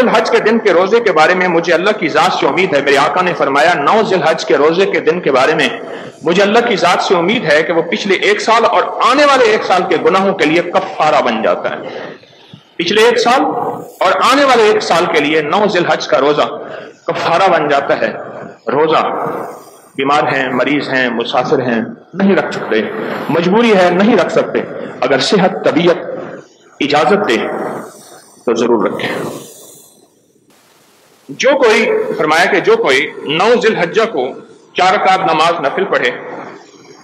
ज़िलहज के दिन के रोजे के बारे में मुझे अल्लाह की जात से उम्मीद है, मेरे आका ने फरमाया 9 ज़िलहज के रोजे के दिन के बारे में मुझे अल्लाह की जात से उम्मीद है कि वो पिछले 1 साल और आने वाले 1 साल के गुनाहों के लिए कफ़ारा बन जाता है। पिछले 1 साल और आने वाले 1 साल के लिए 9 ज़िलहज का रोजा कफ़ारा बन जाता है। रोजा बीमार हैं, मरीज हैं, मुसाफिर हैं, नहीं रख सकते, मजबूरी है नहीं रख सकते, अगर सेहत तबीयत इजाजत दे तो जरूर रखें। जो कोई फरमाया कि जो कोई 9 ज़िलहज्जा को 4 रकात नमाज नफिल पढ़े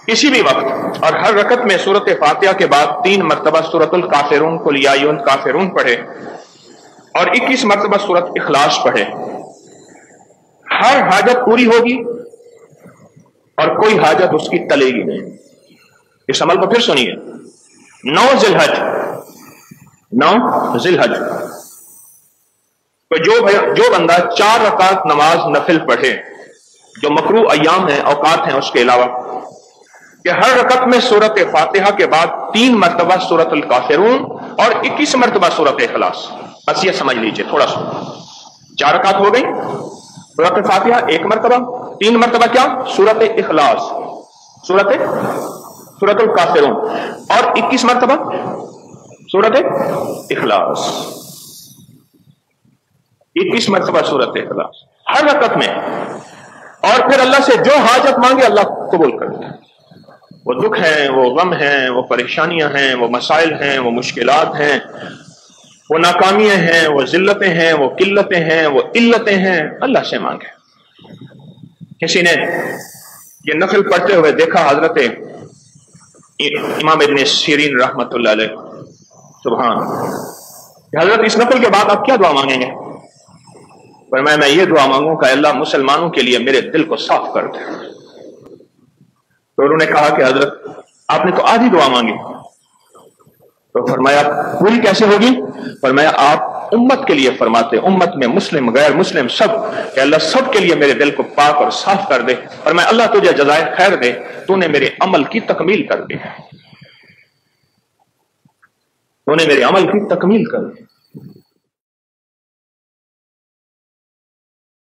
किसी भी वक्त और हर रकत में सूरत फातिहा के बाद 3 मरतबा सूरतुल काफिरून कुल या अय्युहल काफिरून पढ़े और 21 मरतबा सूरत इखलास पढ़े, हर हाजत पूरी होगी और कोई हाजत उसकी टलेगी नहीं। इस अमल को फिर सुनिए, 9 ज़िलहज तो जो बंदा 4 रकात नमाज नफिल पढ़े, जो मकरू अय्याम है, औकात हैं उसके अलावा, कि हर रकत में सूरत फातिहा के बाद 3 मरतबा सूरतुल काफिरून और 21 मरतबा सूरत इखलास। बस ये समझ लीजिए थोड़ा सा, 4 रकात हो गई, सूरत फातिहा 1 मरतबा, 3 मरतबा क्या सूरत इखलास, सूरतुल काफिरून और 21 मरतबा सूरत इखलास, 21 मरतबा सूरत इखलास हर रकत में। और फिर अल्लाह से जो हाजत मांगे अल्लाह कबूल करता है। वो दुख हैं, वो गम हैं, वो परेशानियां हैं, वो मसाइल हैं, वो मुश्किलात हैं, वो नाकामियां हैं, वो जिल्लतें हैं, वो किल्लतें हैं, वो इल्लतें हैं, अल्लाह से मांगे। किसी ने ये नफल पढ़ते हुए देखा हजरत इमाम इब्न सीरीन रहमतुल्लाह अलैह, सुभान, हजरत इस नफल के बाद आप क्या दुआ मांगेंगे? पर मैं ये दुआ मांगूंगा अल्लाह मुसलमानों के लिए मेरे दिल को साफ कर दे। तो उन्होंने कहा कि हजरत आपने तो आधी दुआ मांगी। तो फरमाया पूरी कैसे होगी? फरमाया आप उम्मत के लिए फरमाते, उम्मत में मुस्लिम गैर मुस्लिम सब, कि अल्लाह सब के लिए मेरे दिल को पाक और साफ कर दे। और मैं अल्लाह तुझे जज़ाए खैर दे, तूने मेरे अमल की तकमील कर दी, तूने मेरे अमल की तकमील कर दी।